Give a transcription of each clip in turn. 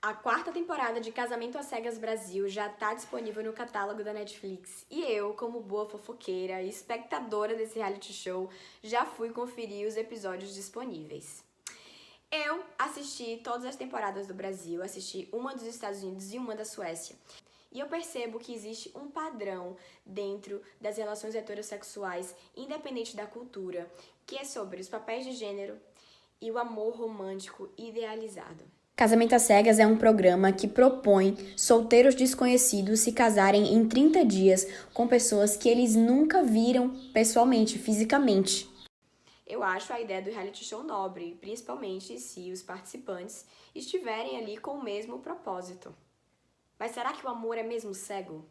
A quarta temporada de Casamento às Cegas Brasil já tá disponível no catálogo da Netflix. E eu, como boa fofoqueira e espectadora desse reality show, já fui conferir os episódios disponíveis. Eu assisti todas as temporadas do Brasil, assisti uma dos Estados Unidos e uma da Suécia. E eu percebo que existe um padrão dentro das relações heterossexuais, independente da cultura, que é sobre os papéis de gênero e o amor romântico idealizado. Casamento às Cegas é um programa que propõe solteiros desconhecidos se casarem em 30 dias com pessoas que eles nunca viram pessoalmente, fisicamente. Eu acho a ideia do reality show nobre, principalmente se os participantes estiverem ali com o mesmo propósito. Mas será que o amor é mesmo cego?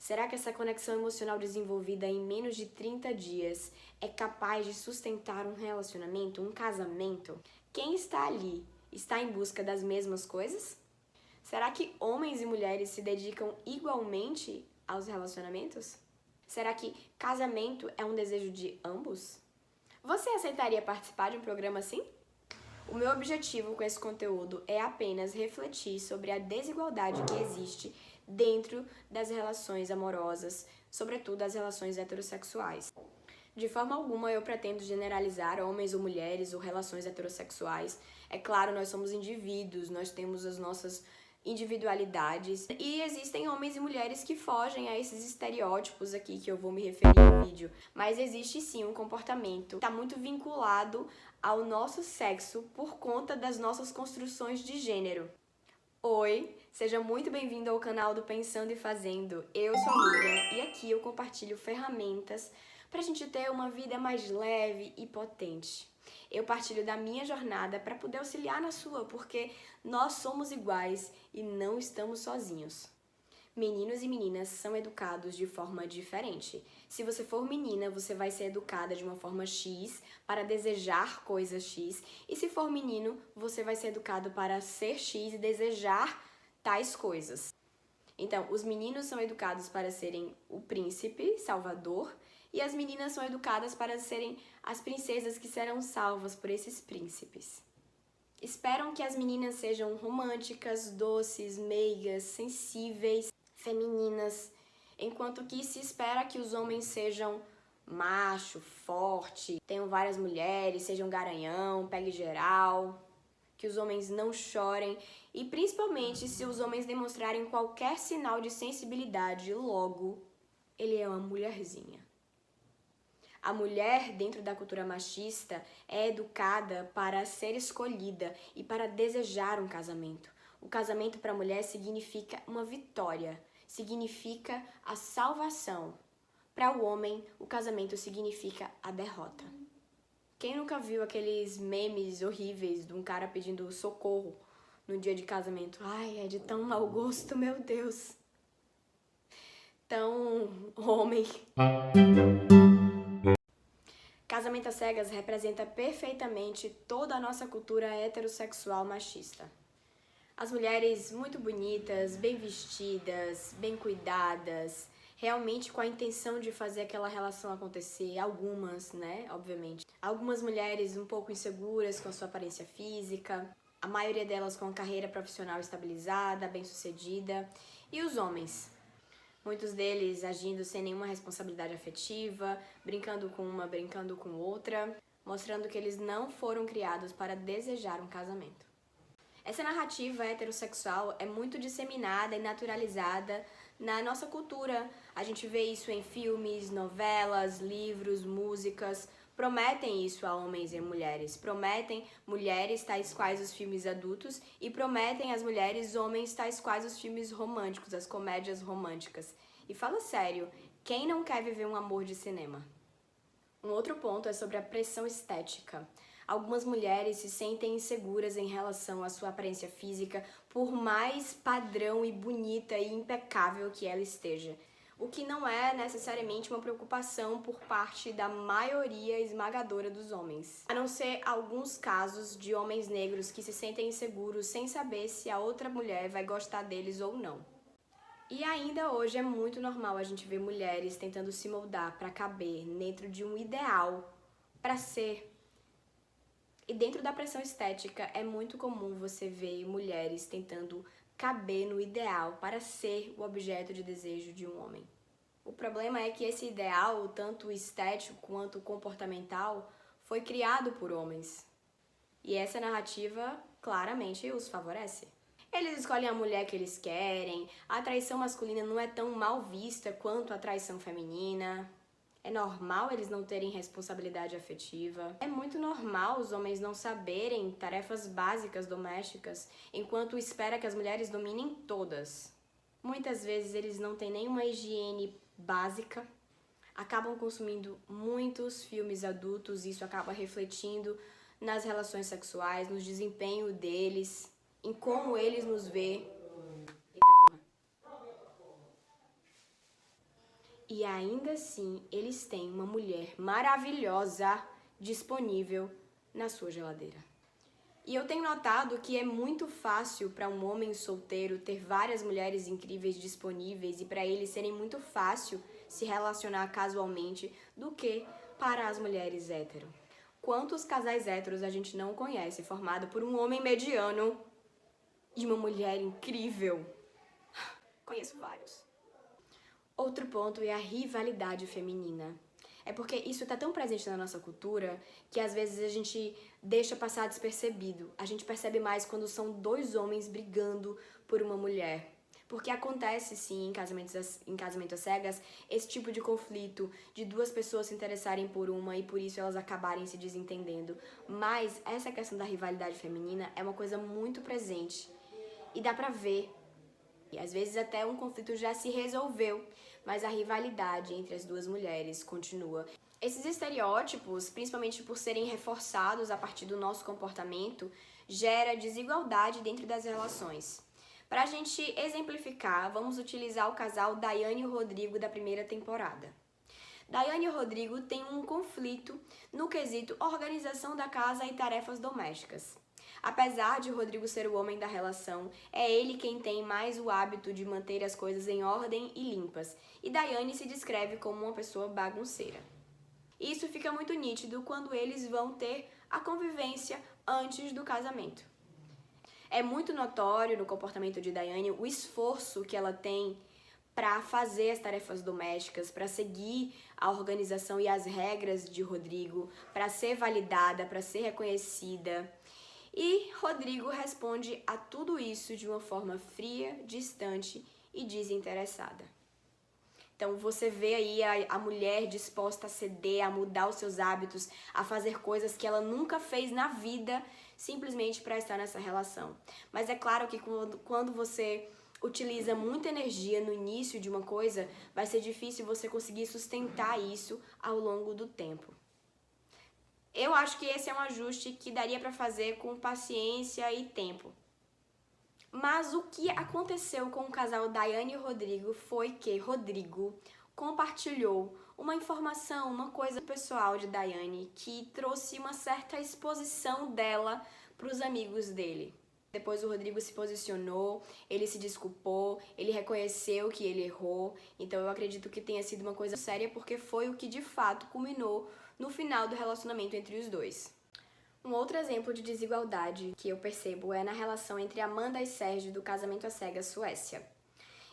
Será que essa conexão emocional desenvolvida em menos de 30 dias é capaz de sustentar um relacionamento, um casamento? Quem está ali está em busca das mesmas coisas? Será que homens e mulheres se dedicam igualmente aos relacionamentos? Será que casamento é um desejo de ambos? Você aceitaria participar de um programa assim? O meu objetivo com esse conteúdo é apenas refletir sobre a desigualdade que existe dentro das relações amorosas, sobretudo as relações heterossexuais. De forma alguma eu pretendo generalizar homens ou mulheres ou relações heterossexuais. É claro, nós somos indivíduos, nós temos as nossas individualidades e existem homens e mulheres que fogem a esses estereótipos aqui que eu vou me referir no vídeo, mas existe sim um comportamento que está muito vinculado ao nosso sexo por conta das nossas construções de gênero. Oi, seja muito bem-vindo ao canal do Pensando e Fazendo. Eu sou a Lúlia e aqui eu compartilho ferramentas para a gente ter uma vida mais leve e potente. Eu partilho da minha jornada para poder auxiliar na sua, porque nós somos iguais e não estamos sozinhos. Meninos e meninas são educados de forma diferente. Se você for menina, você vai ser educada de uma forma X para desejar coisas X. E se for menino, você vai ser educado para ser X e desejar tais coisas. Então, os meninos são educados para serem o príncipe, salvador, e as meninas são educadas para serem as princesas que serão salvas por esses príncipes. Esperam que as meninas sejam românticas, doces, meigas, sensíveis, femininas, enquanto que se espera que os homens sejam macho, forte, tenham várias mulheres, sejam garanhão, pegue geral, que os homens não chorem e principalmente se os homens demonstrarem qualquer sinal de sensibilidade, logo, ele é uma mulherzinha. A mulher, dentro da cultura machista, é educada para ser escolhida e para desejar um casamento. O casamento para a mulher significa uma vitória, significa a salvação. Para o homem, o casamento significa a derrota. Quem nunca viu aqueles memes horríveis de um cara pedindo socorro no dia de casamento? Ai, é de tão mau gosto, meu Deus. Tão homem. Casamento às Cegas representa perfeitamente toda a nossa cultura heterossexual machista. As mulheres muito bonitas, bem vestidas, bem cuidadas, realmente com a intenção de fazer aquela relação acontecer, algumas, né, obviamente. Algumas mulheres um pouco inseguras com a sua aparência física, a maioria delas com a carreira profissional estabilizada, bem-sucedida, e os homens. Muitos deles agindo sem nenhuma responsabilidade afetiva, brincando com uma, brincando com outra, mostrando que eles não foram criados para desejar um casamento. Essa narrativa heterossexual é muito disseminada e naturalizada na nossa cultura. A gente vê isso em filmes, novelas, livros, músicas. Prometem isso a homens e mulheres. Prometem mulheres tais quais os filmes adultos e prometem às mulheres homens tais quais os filmes românticos, as comédias românticas. E fala sério, quem não quer viver um amor de cinema? Um outro ponto é sobre a pressão estética. Algumas mulheres se sentem inseguras em relação à sua aparência física, por mais padrão e bonita e impecável que ela esteja. O que não é necessariamente uma preocupação por parte da maioria esmagadora dos homens. A não ser alguns casos de homens negros que se sentem inseguros sem saber se a outra mulher vai gostar deles ou não. E ainda hoje é muito normal a gente ver mulheres tentando se moldar para caber dentro de um ideal, para ser E dentro da pressão estética é muito comum você ver mulheres tentando caber no ideal para ser o objeto de desejo de um homem. O problema é que esse ideal, tanto estético quanto comportamental, foi criado por homens. E essa narrativa claramente os favorece. Eles escolhem a mulher que eles querem, a traição masculina não é tão mal vista quanto a traição feminina. É normal eles não terem responsabilidade afetiva. É muito normal os homens não saberem tarefas básicas domésticas, enquanto espera que as mulheres dominem todas. Muitas vezes eles não têm nenhuma higiene básica, acabam consumindo muitos filmes adultos e isso acaba refletindo nas relações sexuais, no desempenho deles, em como eles nos vê. E ainda assim, eles têm uma mulher maravilhosa disponível na sua geladeira. E eu tenho notado que é muito fácil para um homem solteiro ter várias mulheres incríveis disponíveis e para eles serem muito fácil se relacionar casualmente do que para as mulheres hétero. Quantos casais héteros a gente não conhece formado por um homem mediano e uma mulher incrível? Conheço vários. Outro ponto é a rivalidade feminina. É porque isso está tão presente na nossa cultura que às vezes a gente deixa passar despercebido. A gente percebe mais quando são dois homens brigando por uma mulher. Porque acontece sim em casamentos às cegas esse tipo de conflito de duas pessoas se interessarem por uma e por isso elas acabarem se desentendendo. Mas essa questão da rivalidade feminina é uma coisa muito presente e dá pra ver. E às vezes até um conflito já se resolveu, mas a rivalidade entre as duas mulheres continua. Esses estereótipos, principalmente por serem reforçados a partir do nosso comportamento, gera desigualdade dentro das relações. Para a gente exemplificar, vamos utilizar o casal Daiane e Rodrigo da primeira temporada. Daiane e Rodrigo têm um conflito no quesito organização da casa e tarefas domésticas. Apesar de Rodrigo ser o homem da relação, é ele quem tem mais o hábito de manter as coisas em ordem e limpas, e Daiane se descreve como uma pessoa bagunceira. Isso fica muito nítido quando eles vão ter a convivência antes do casamento. É muito notório no comportamento de Daiane o esforço que ela tem para fazer as tarefas domésticas, para seguir a organização e as regras de Rodrigo, para ser validada, para ser reconhecida. E Rodrigo responde a tudo isso de uma forma fria, distante e desinteressada. Então você vê aí a mulher disposta a ceder, a mudar os seus hábitos, a fazer coisas que ela nunca fez na vida, simplesmente para estar nessa relação. Mas é claro que quando você utiliza muita energia no início de uma coisa, vai ser difícil você conseguir sustentar isso ao longo do tempo. Eu acho que esse é um ajuste que daria para fazer com paciência e tempo. Mas o que aconteceu com o casal Daiane e Rodrigo foi que Rodrigo compartilhou uma informação, uma coisa pessoal de Daiane que trouxe uma certa exposição dela para os amigos dele. Depois o Rodrigo se posicionou, ele se desculpou, ele reconheceu que ele errou. Então eu acredito que tenha sido uma coisa séria porque foi o que de fato culminou no final do relacionamento entre os dois. Um outro exemplo de desigualdade que eu percebo é na relação entre Amanda e Sérgio do Casamento às Cegas Suécia.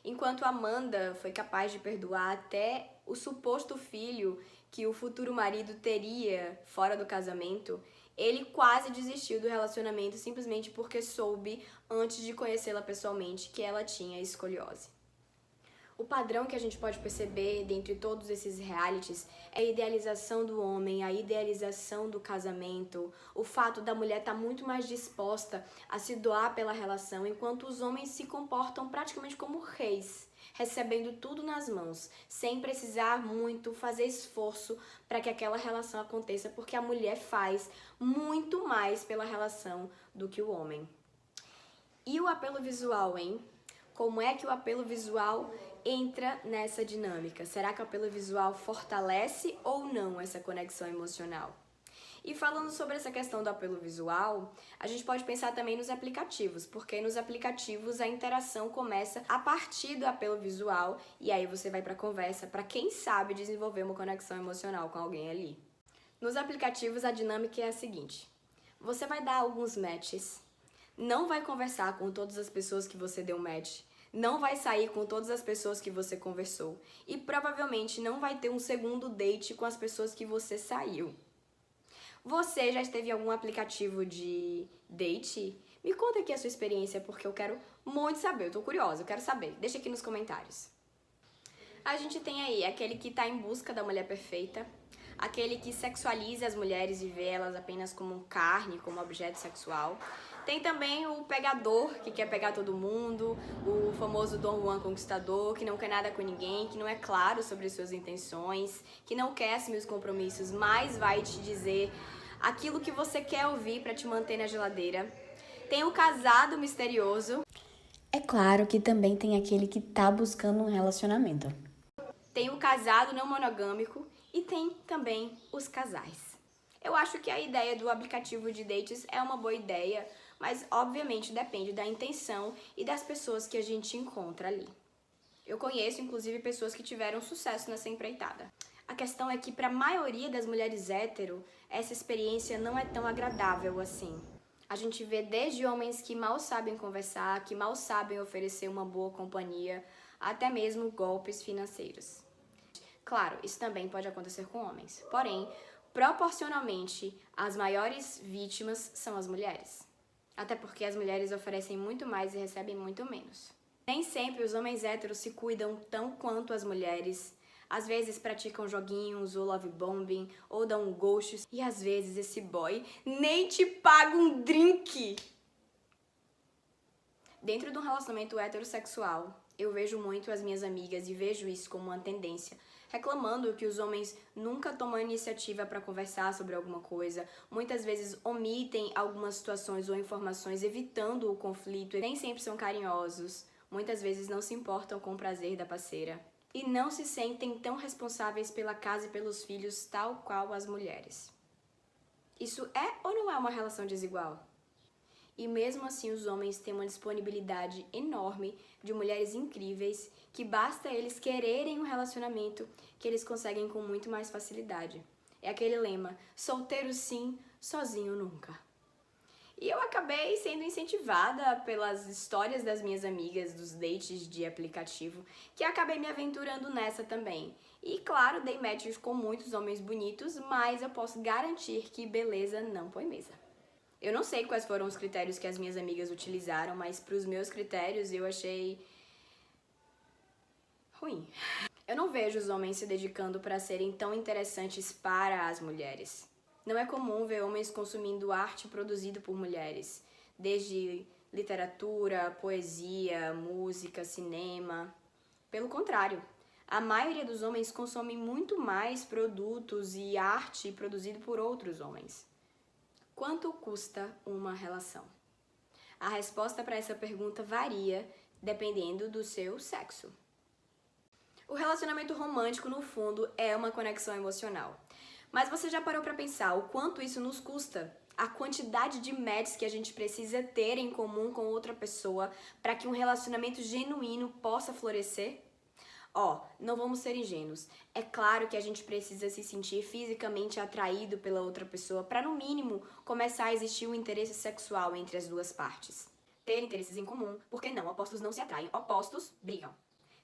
Enquanto Amanda foi capaz de perdoar até o suposto filho que o futuro marido teria fora do casamento, ele quase desistiu do relacionamento simplesmente porque soube, antes de conhecê-la pessoalmente, que ela tinha escoliose. O padrão que a gente pode perceber dentre todos esses realities é a idealização do homem, a idealização do casamento, o fato da mulher estar muito mais disposta a se doar pela relação, enquanto os homens se comportam praticamente como reis, recebendo tudo nas mãos, sem precisar muito fazer esforço para que aquela relação aconteça, porque a mulher faz muito mais pela relação do que o homem. E o apelo visual, hein? Como é que o apelo visual entra nessa dinâmica? Será que o apelo visual fortalece ou não essa conexão emocional? E falando sobre essa questão do apelo visual, a gente pode pensar também nos aplicativos, porque nos aplicativos a interação começa a partir do apelo visual e aí você vai para a conversa para quem sabe desenvolver uma conexão emocional com alguém ali. Nos aplicativos a dinâmica é a seguinte: Você vai dar alguns matches, não vai conversar com todas as pessoas que você deu match, não vai sair com todas as pessoas que você conversou e provavelmente não vai ter um segundo date com as pessoas que você saiu. Você já esteve em algum aplicativo de date? Me conta aqui a sua experiência porque eu quero muito saber, eu tô curiosa, eu quero saber. Deixa aqui nos comentários. A gente tem aí aquele que tá em busca da mulher perfeita, aquele que sexualiza as mulheres e vê elas apenas como carne, como objeto sexual. Tem também o pegador, que quer pegar todo mundo, o famoso Dom Juan Conquistador, que não quer nada com ninguém, que não é claro sobre suas intenções, que não quer assumir os compromissos, mas vai te dizer aquilo que você quer ouvir pra te manter na geladeira. Tem o casado misterioso. É claro que também tem aquele que tá buscando um relacionamento. Tem o casado não monogâmico e tem também os casais. Eu acho que a ideia do aplicativo de dates é uma boa ideia, mas obviamente depende da intenção e das pessoas que a gente encontra ali. Eu conheço inclusive pessoas que tiveram sucesso nessa empreitada. A questão é que para a maioria das mulheres hétero, essa experiência não é tão agradável assim. A gente vê desde homens que mal sabem conversar, que mal sabem oferecer uma boa companhia, até mesmo golpes financeiros. Claro, isso também pode acontecer com homens, porém, proporcionalmente, as maiores vítimas são as mulheres. Até porque as mulheres oferecem muito mais e recebem muito menos. Nem sempre os homens héteros se cuidam tão quanto as mulheres. Às vezes praticam joguinhos ou love bombing, ou dão um ghost. E às vezes esse boy nem te paga um drink. Dentro de um relacionamento heterossexual, eu vejo muito as minhas amigas e vejo isso como uma tendência, reclamando que os homens nunca tomam iniciativa para conversar sobre alguma coisa, muitas vezes omitem algumas situações ou informações, evitando o conflito, e nem sempre são carinhosos, muitas vezes não se importam com o prazer da parceira, e não se sentem tão responsáveis pela casa e pelos filhos, tal qual as mulheres. Isso é ou não é uma relação desigual? E mesmo assim os homens têm uma disponibilidade enorme de mulheres incríveis que basta eles quererem um relacionamento que eles conseguem com muito mais facilidade. É aquele lema, solteiro sim, sozinho nunca. E eu acabei sendo incentivada pelas histórias das minhas amigas dos dates de aplicativo, que acabei me aventurando nessa também. E claro, dei matches com muitos homens bonitos, mas eu posso garantir que beleza não põe mesa. Eu não sei quais foram os critérios que as minhas amigas utilizaram, mas para os meus critérios eu achei ruim. Eu não vejo os homens se dedicando para serem tão interessantes para as mulheres. Não é comum ver homens consumindo arte produzida por mulheres, desde literatura, poesia, música, cinema. Pelo contrário, a maioria dos homens consome muito mais produtos e arte produzido por outros homens. Quanto custa uma relação? A resposta para essa pergunta varia dependendo do seu sexo. O relacionamento romântico, no fundo, é uma conexão emocional. Mas você já parou para pensar o quanto isso nos custa? A quantidade de matches que a gente precisa ter em comum com outra pessoa para que um relacionamento genuíno possa florescer? Não vamos ser ingênuos. É claro que a gente precisa se sentir fisicamente atraído pela outra pessoa para, no mínimo, começar a existir um interesse sexual entre as duas partes. Ter interesses em comum, porque não, opostos não se atraem, opostos brigam.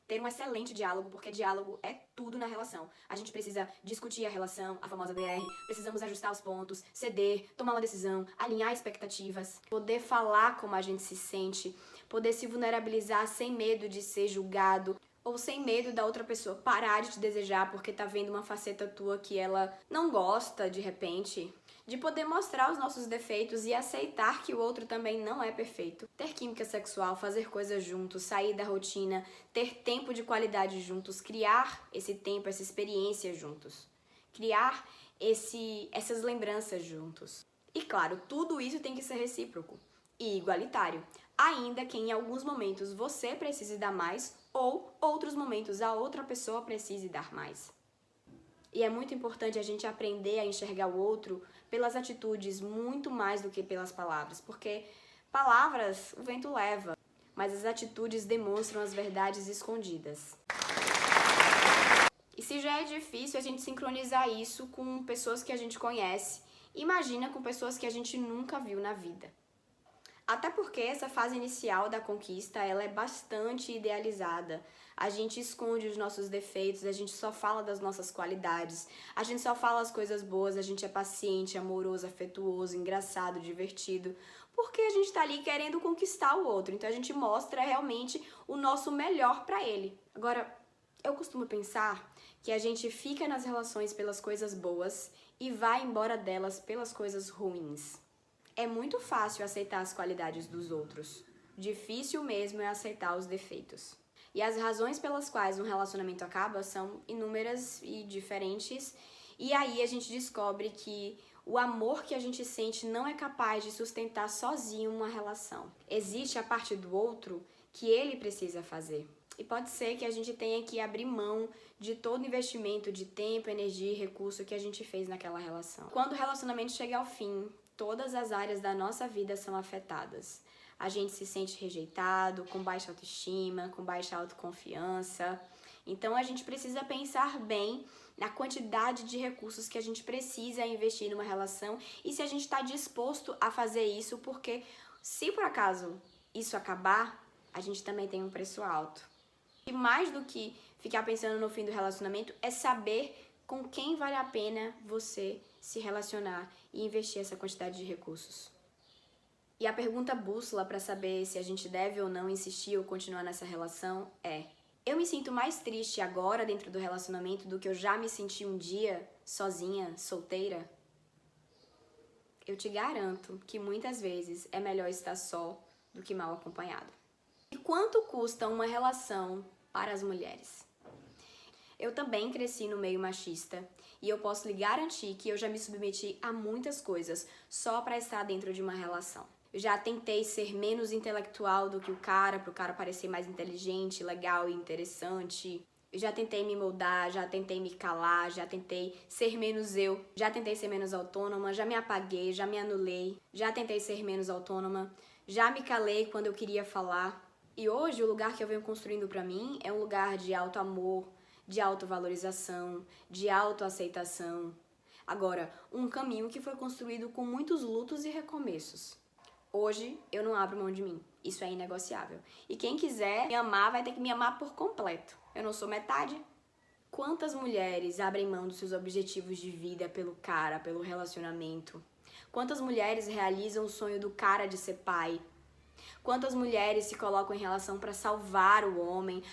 Ter um excelente diálogo, porque diálogo é tudo na relação. A gente precisa discutir a relação, a famosa DR, precisamos ajustar os pontos, ceder, tomar uma decisão, alinhar expectativas, poder falar como a gente se sente, poder se vulnerabilizar sem medo de ser julgado, ou sem medo da outra pessoa parar de te desejar porque tá vendo uma faceta tua que ela não gosta de repente. De poder mostrar os nossos defeitos e aceitar que o outro também não é perfeito. Ter química sexual, fazer coisas juntos, sair da rotina, ter tempo de qualidade juntos, criar esse tempo, essa experiência juntos. Criar essas lembranças juntos. E claro, tudo isso tem que ser recíproco e igualitário. Ainda que em alguns momentos você precise dar mais ou outros momentos a outra pessoa precise dar mais. E é muito importante a gente aprender a enxergar o outro pelas atitudes muito mais do que pelas palavras, porque palavras o vento leva, mas as atitudes demonstram as verdades escondidas. E se já é difícil a gente sincronizar isso com pessoas que a gente conhece Imagina com pessoas que a gente nunca viu na vida. Até porque essa fase inicial da conquista, ela é bastante idealizada. A gente esconde os nossos defeitos, a gente só fala das nossas qualidades, a gente só fala as coisas boas, a gente é paciente, amoroso, afetuoso, engraçado, divertido, porque a gente tá ali querendo conquistar o outro. Então a gente mostra realmente o nosso melhor pra ele. Agora, eu costumo pensar que a gente fica nas relações pelas coisas boas e vai embora delas pelas coisas ruins. É muito fácil aceitar as qualidades dos outros. Difícil mesmo é aceitar os defeitos. E as razões pelas quais um relacionamento acaba são inúmeras e diferentes. E aí a gente descobre que o amor que a gente sente não é capaz de sustentar sozinho uma relação. Existe a parte do outro que ele precisa fazer. E pode ser que a gente tenha que abrir mão de todo o investimento de tempo, energia e recurso que a gente fez naquela relação. Quando o relacionamento chega ao fim, todas as áreas da nossa vida são afetadas. A gente se sente rejeitado, com baixa autoestima, com baixa autoconfiança. Então a gente precisa pensar bem na quantidade de recursos que a gente precisa investir numa relação e se a gente está disposto a fazer isso, porque se por acaso isso acabar, a gente também tem um preço alto. E mais do que ficar pensando no fim do relacionamento, é saber com quem vale a pena você se relacionar e investir essa quantidade de recursos. E a pergunta bússola para saber se a gente deve ou não insistir ou continuar nessa relação é: eu me sinto mais triste agora dentro do relacionamento do que eu já me senti um dia sozinha, solteira? Eu te garanto que muitas vezes é melhor estar só do que mal acompanhado. E quanto custa uma relação para as mulheres? Eu também cresci no meio machista e eu posso lhe garantir que eu já me submeti a muitas coisas só para estar dentro de uma relação. Eu já tentei ser menos intelectual do que o cara, para o cara parecer mais inteligente, legal e interessante. Eu já tentei me moldar, já tentei me calar, já tentei ser menos eu, já tentei ser menos autônoma, já me apaguei, já me anulei, já tentei ser menos autônoma, já me calei quando eu queria falar. E hoje o lugar que eu venho construindo para mim é um lugar de auto-amor, de autovalorização, de autoaceitação. Agora, um caminho que foi construído com muitos lutos e recomeços. Hoje, eu não abro mão de mim. Isso é inegociável. E quem quiser me amar vai ter que me amar por completo. Eu não sou metade. Quantas mulheres abrem mão dos seus objetivos de vida pelo cara, pelo relacionamento? Quantas mulheres realizam o sonho do cara de ser pai? Quantas mulheres se colocam em relação para salvar o homem?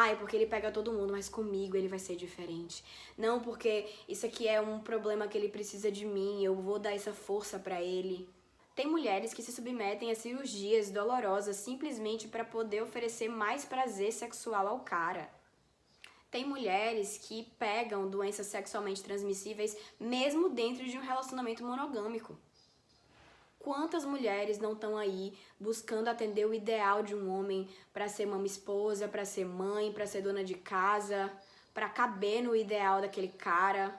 É porque ele pega todo mundo, mas comigo ele vai ser diferente. Não, porque isso aqui é um problema que ele precisa de mim, eu vou dar essa força para ele. Tem mulheres que se submetem a cirurgias dolorosas simplesmente para poder oferecer mais prazer sexual ao cara. Tem mulheres que pegam doenças sexualmente transmissíveis mesmo dentro de um relacionamento monogâmico. Quantas mulheres não estão aí buscando atender o ideal de um homem para ser uma esposa, para ser mãe, para ser dona de casa, para caber no ideal daquele cara?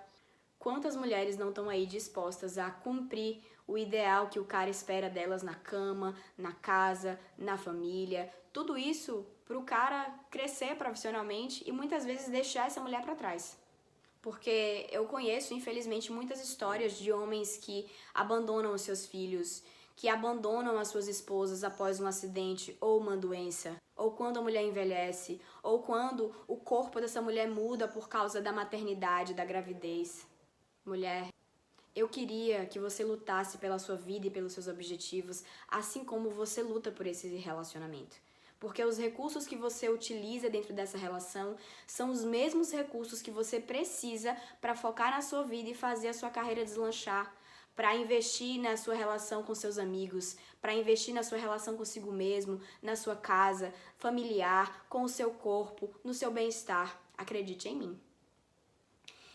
Quantas mulheres não estão aí dispostas a cumprir o ideal que o cara espera delas na cama, na casa, na família? Tudo isso para o cara crescer profissionalmente e muitas vezes deixar essa mulher para trás. Porque eu conheço, infelizmente, muitas histórias de homens que abandonam os seus filhos, que abandonam as suas esposas após um acidente ou uma doença, ou quando a mulher envelhece, ou quando o corpo dessa mulher muda por causa da maternidade, da gravidez. Mulher, eu queria que você lutasse pela sua vida e pelos seus objetivos, assim como você luta por esse relacionamento. Porque os recursos que você utiliza dentro dessa relação são os mesmos recursos que você precisa para focar na sua vida e fazer a sua carreira deslanchar, para investir na sua relação com seus amigos, para investir na sua relação consigo mesmo, na sua casa, familiar, com o seu corpo, no seu bem-estar. Acredite em mim.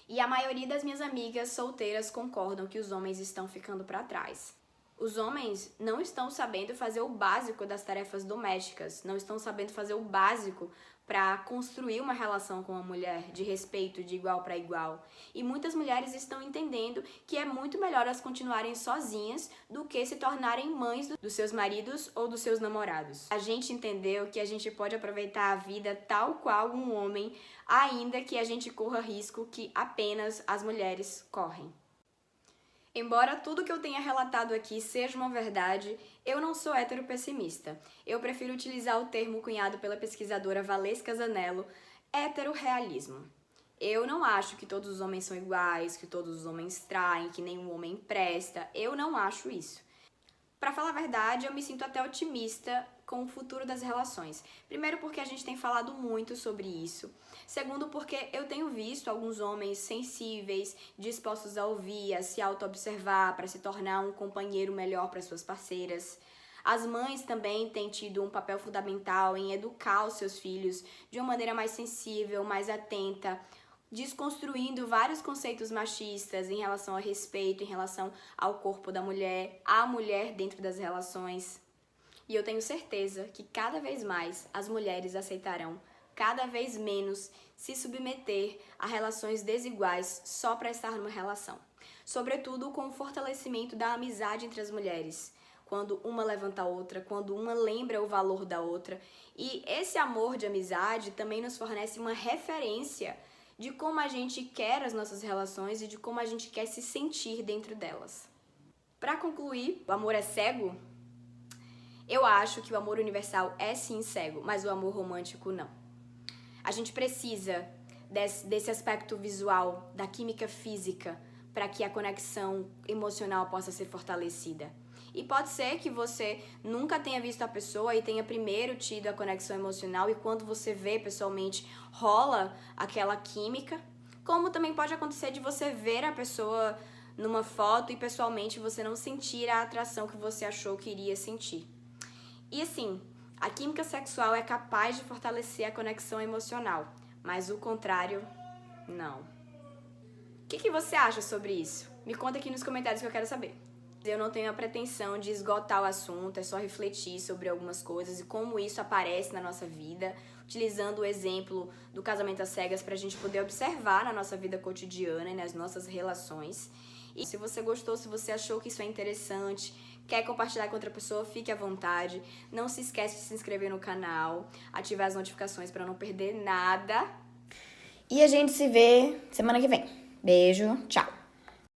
E a maioria das minhas amigas solteiras concordam que os homens estão ficando para trás. Os homens não estão sabendo fazer o básico das tarefas domésticas, não estão sabendo fazer o básico para construir uma relação com a mulher de respeito, de igual para igual. E muitas mulheres estão entendendo que é muito melhor elas continuarem sozinhas do que se tornarem mães dos seus maridos ou dos seus namorados. A gente entendeu que a gente pode aproveitar a vida tal qual um homem, ainda que a gente corra risco que apenas as mulheres correm. Embora tudo que eu tenha relatado aqui seja uma verdade, eu não sou heteropessimista. Eu prefiro utilizar o termo cunhado pela pesquisadora Valesca Zanello, heterorrealismo. Eu não acho que todos os homens são iguais, que todos os homens traem, que nenhum homem presta. Eu não acho isso. Pra falar a verdade, eu me sinto até otimista com o futuro das relações. Primeiro porque a gente tem falado muito sobre isso. Segundo porque eu tenho visto alguns homens sensíveis, dispostos a ouvir, a se auto-observar, para se tornar um companheiro melhor para suas parceiras. As mães também têm tido um papel fundamental em educar os seus filhos de uma maneira mais sensível, mais atenta, desconstruindo vários conceitos machistas em relação ao respeito, em relação ao corpo da mulher, à mulher dentro das relações. E eu tenho certeza que cada vez mais as mulheres aceitarão cada vez menos se submeter a relações desiguais só para estar numa relação. Sobretudo com o fortalecimento da amizade entre as mulheres, quando uma levanta a outra, quando uma lembra o valor da outra. E esse amor de amizade também nos fornece uma referência de como a gente quer as nossas relações e de como a gente quer se sentir dentro delas. Para concluir, o amor é cego? Eu acho que o amor universal é sim cego, mas o amor romântico não. A gente precisa desse aspecto visual, da química física, para que a conexão emocional possa ser fortalecida. E pode ser que você nunca tenha visto a pessoa e tenha primeiro tido a conexão emocional e quando você vê pessoalmente rola aquela química, como também pode acontecer de você ver a pessoa numa foto e pessoalmente você não sentir a atração que você achou que iria sentir. E assim, a química sexual é capaz de fortalecer a conexão emocional, mas o contrário, não. O que você acha sobre isso? Me conta aqui nos comentários que eu quero saber. Eu não tenho a pretensão de esgotar o assunto, é só refletir sobre algumas coisas e como isso aparece na nossa vida, utilizando o exemplo do casamento às cegas para a gente poder observar na nossa vida cotidiana e nas nossas relações. E se você gostou, se você achou que isso é interessante, quer compartilhar com outra pessoa, fique à vontade. Não se esquece de se inscrever no canal, ativar as notificações para não perder nada. E a gente se vê semana que vem. Beijo, tchau!